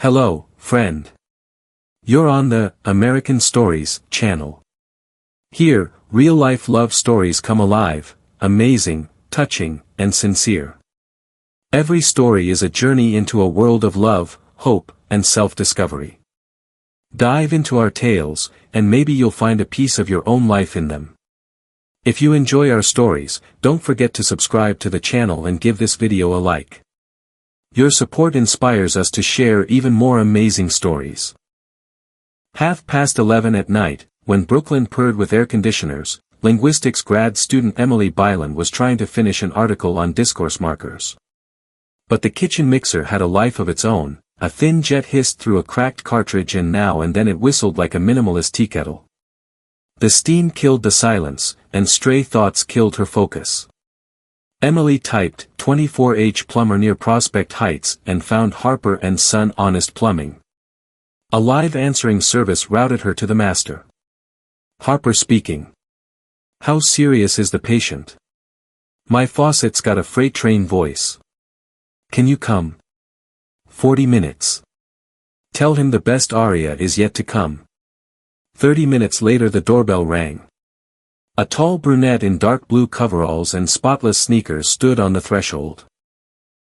Hello, friend. You're on the American Stories channel. Here, real-life love stories come alive, amazing, touching, and sincere. Every story is a journey into a world of love, hope, and self-discovery. Dive into our tales, and maybe you'll find a piece of your own life in them. If you enjoy our stories, don't forget to subscribe to the channel and give this video a like. Your support inspires us to share even more amazing stories. 11:30 at night, when Brooklyn purred with air conditioners, linguistics grad student Emily Bilan was trying to finish an article on discourse markers. But the kitchen mixer had a life of its own. A thin jet hissed through a cracked cartridge and now and then it whistled like a minimalist teakettle. The steam killed the silence, and stray thoughts killed her focus. Emily typed 24H plumber near Prospect Heights and found Harper & Son Honest Plumbing. A live answering service routed her to the master. Harper speaking. How serious is the patient? My faucet's got a freight train voice. Can you come? 40 minutes. Tell him the best aria is yet to come. 30 minutes later the doorbell rang. A tall brunette in dark blue coveralls and spotless sneakers stood on the threshold.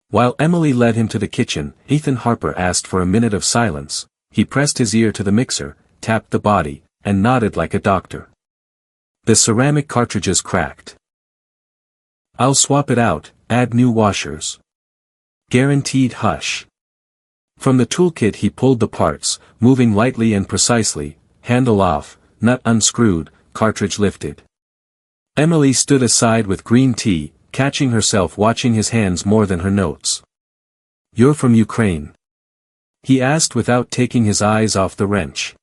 While Emily led him to the kitchen, Ethan Harper asked for a minute of silence. He pressed his ear to the mixer, tapped the body, and nodded like a doctor. The ceramic cartridges cracked. I'll swap it out, add new washers. Guaranteed hush. From the toolkit he pulled the parts, moving lightly and precisely, handle off, nut unscrewed, cartridge lifted. Emily stood aside with green tea, catching herself watching his hands more than her notes. You're from Ukraine? He asked without taking his eyes off the wrench.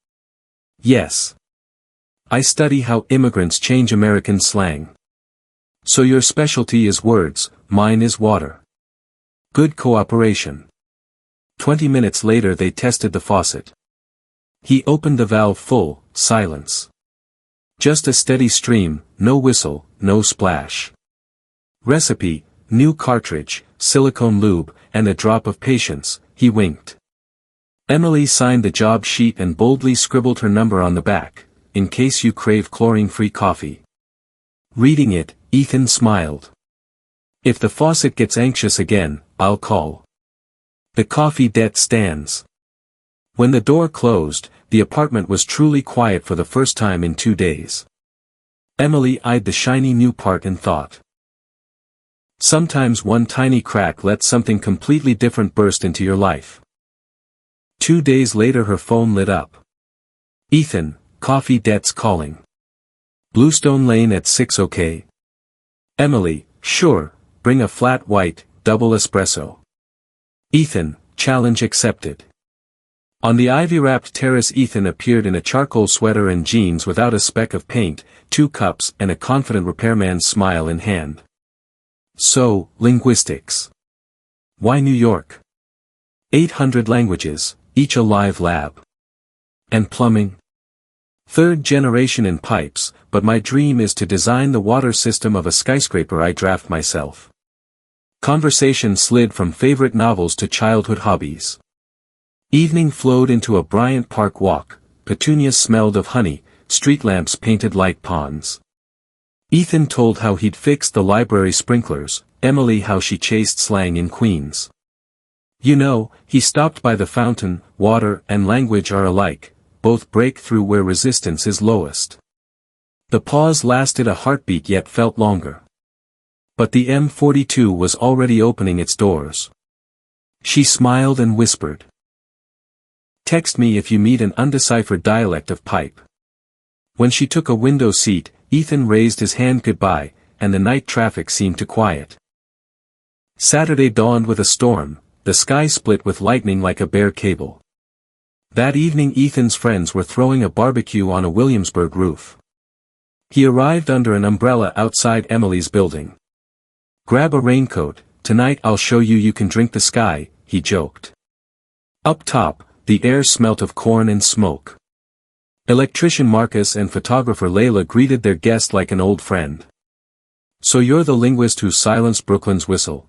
Yes. I study how immigrants change American slang. So your specialty is words, mine is water. Good cooperation. 20 minutes later they tested the faucet. He opened the valve full, silence. Just a steady stream, no whistle, no splash. Recipe, new cartridge, silicone lube, and a drop of patience, he winked. Emily signed the job sheet and boldly scribbled her number on the back, in case you crave chlorine-free coffee. Reading it, Ethan smiled. If the faucet gets anxious again, I'll call. The coffee debt stands. When the door closed, the apartment was truly quiet for the first time in 2 days. Emily eyed the shiny new part and thought. Sometimes one tiny crack lets something completely different burst into your life. 2 days later her phone lit up. Ethan, coffee debt's calling. Bluestone Lane at 6 OK? Emily, sure, bring a flat white, double espresso. Ethan, challenge accepted. On the ivy-wrapped terrace Ethan appeared in a charcoal sweater and jeans without a speck of paint, 2 cups and a confident repairman's smile in hand. So, linguistics. Why New York? 800 languages, each a live lab. And plumbing? 3rd generation in pipes, but my dream is to design the water system of a skyscraper I draft myself. Conversation slid from favorite novels to childhood hobbies. Evening flowed into a Bryant Park walk, petunias smelled of honey, street lamps painted like ponds. Ethan told how he'd fixed the library sprinklers, Emily how she chased slang in Queens. You know, he stopped by the fountain, water and language are alike, both break through where resistance is lowest. The pause lasted a heartbeat yet felt longer. But the M42 was already opening its doors. She smiled and whispered. Text me if you meet an undeciphered dialect of pipe. When she took a window seat, Ethan raised his hand goodbye, and the night traffic seemed to quiet. Saturday dawned with a storm, the sky split with lightning like a bare cable. That evening Ethan's friends were throwing a barbecue on a Williamsburg roof. He arrived under an umbrella outside Emily's building. Grab a raincoat, tonight I'll show you you can drink the sky, he joked. Up top, the air smelt of corn and smoke. Electrician Marcus and photographer Layla greeted their guest like an old friend. So you're the linguist who silenced Brooklyn's whistle.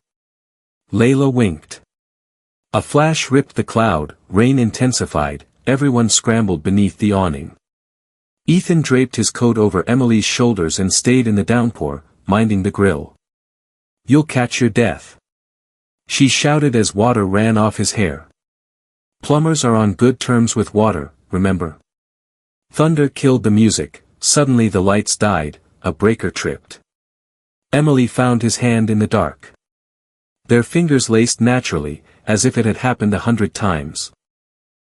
Layla winked. A flash ripped the cloud, rain intensified, everyone scrambled beneath the awning. Ethan draped his coat over Emily's shoulders and stayed in the downpour, minding the grill. "You'll catch your death," she shouted as water ran off his hair. "Plumbers are on good terms with water, remember?" Thunder killed the music, suddenly the lights died, a breaker tripped. Emily found his hand in the dark. Their fingers laced naturally, as if it had happened 100 times.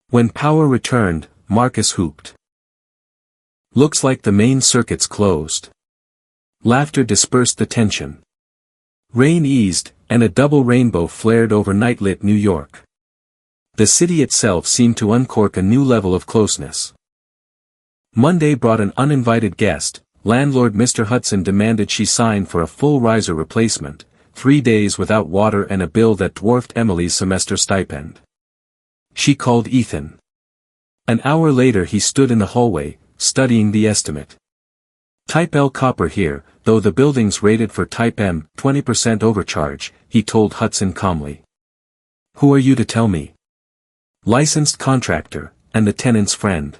When power returned, Marcus whooped. "Looks like the main circuit's closed." Laughter dispersed the tension. Rain eased, and a double rainbow flared over night-lit New York. The city itself seemed to uncork a new level of closeness. Monday brought an uninvited guest. Landlord Mr. Hudson demanded she sign for a full riser replacement, 3 days without water and a bill that dwarfed Emily's semester stipend. She called Ethan. An hour later he stood in the hallway, studying the estimate. "Type L copper here, though the building's rated for Type M, 20% overcharge," he told Hudson calmly. "Who are you to tell me?" "Licensed contractor, and the tenant's friend."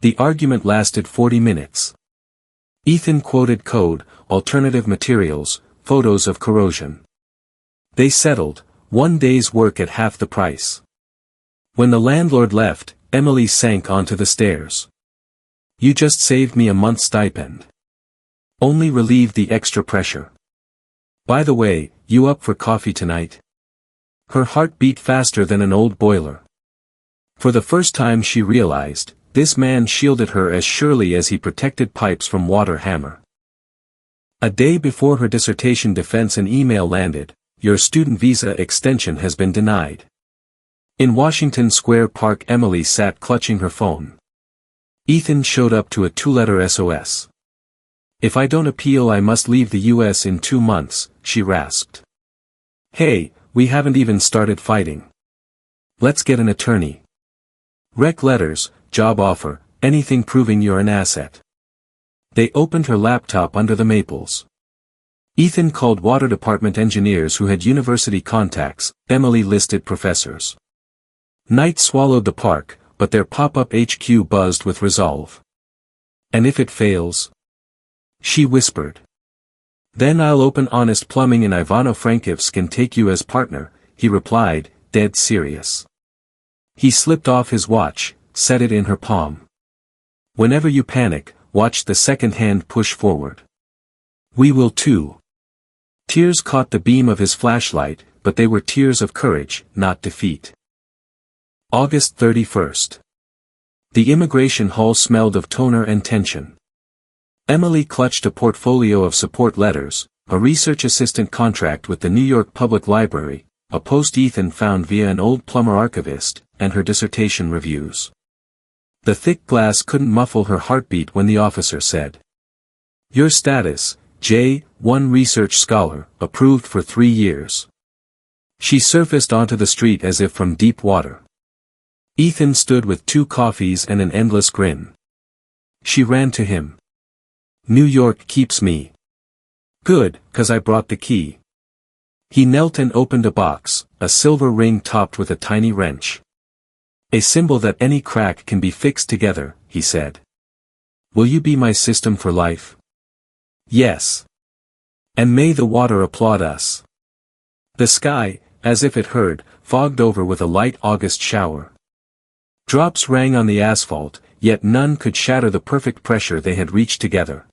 The argument lasted 40 minutes. Ethan quoted code, alternative materials, photos of corrosion. They settled, 1 day's work at half the price. When the landlord left, Emily sank onto the stairs. "You just saved me a month's stipend. Only relieved the extra pressure. By the way, you up for coffee tonight?" Her heart beat faster than an old boiler. For the first time she realized, this man shielded her as surely as he protected pipes from water hammer. A day before her dissertation defense an email landed, "Your student visa extension has been denied." In Washington Square Park Emily sat clutching her phone. Ethan showed up to a 2-letter SOS. "If I don't appeal I must leave the US in 2 months, she rasped. "Hey, we haven't even started fighting. Let's get an attorney. Rec letters, job offer, anything proving you're an asset." They opened her laptop under the maples. Ethan called water department engineers who had university contacts. Emily listed professors. Night swallowed the park, but their pop-up HQ buzzed with resolve. "And if it fails?" she whispered. "Then I'll open Honest Plumbing in Ivano-Frankivsk and take you as partner," he replied, dead serious. He slipped off his watch, set it in her palm. "Whenever you panic, watch the second hand push forward. We will too." Tears caught the beam of his flashlight, but they were tears of courage, not defeat. August 31st. The immigration hall smelled of toner and tension. Emily clutched a portfolio of support letters, a research assistant contract with the New York Public Library, a post Ethan found via an old plumber archivist, and her dissertation reviews. The thick glass couldn't muffle her heartbeat when the officer said, "Your status, J1 research scholar, approved for 3 years." She surfaced onto the street as if from deep water. Ethan stood with 2 coffees and an endless grin. She ran to him. "New York keeps me." "Good, 'cause I brought the key." He knelt and opened a box, a silver ring topped with a tiny wrench. "A symbol that any crack can be fixed together," he said. "Will you be my system for life?" "Yes. And may the water applaud us." The sky, as if it heard, fogged over with a light August shower. Drops rang on the asphalt, yet none could shatter the perfect pressure they had reached together.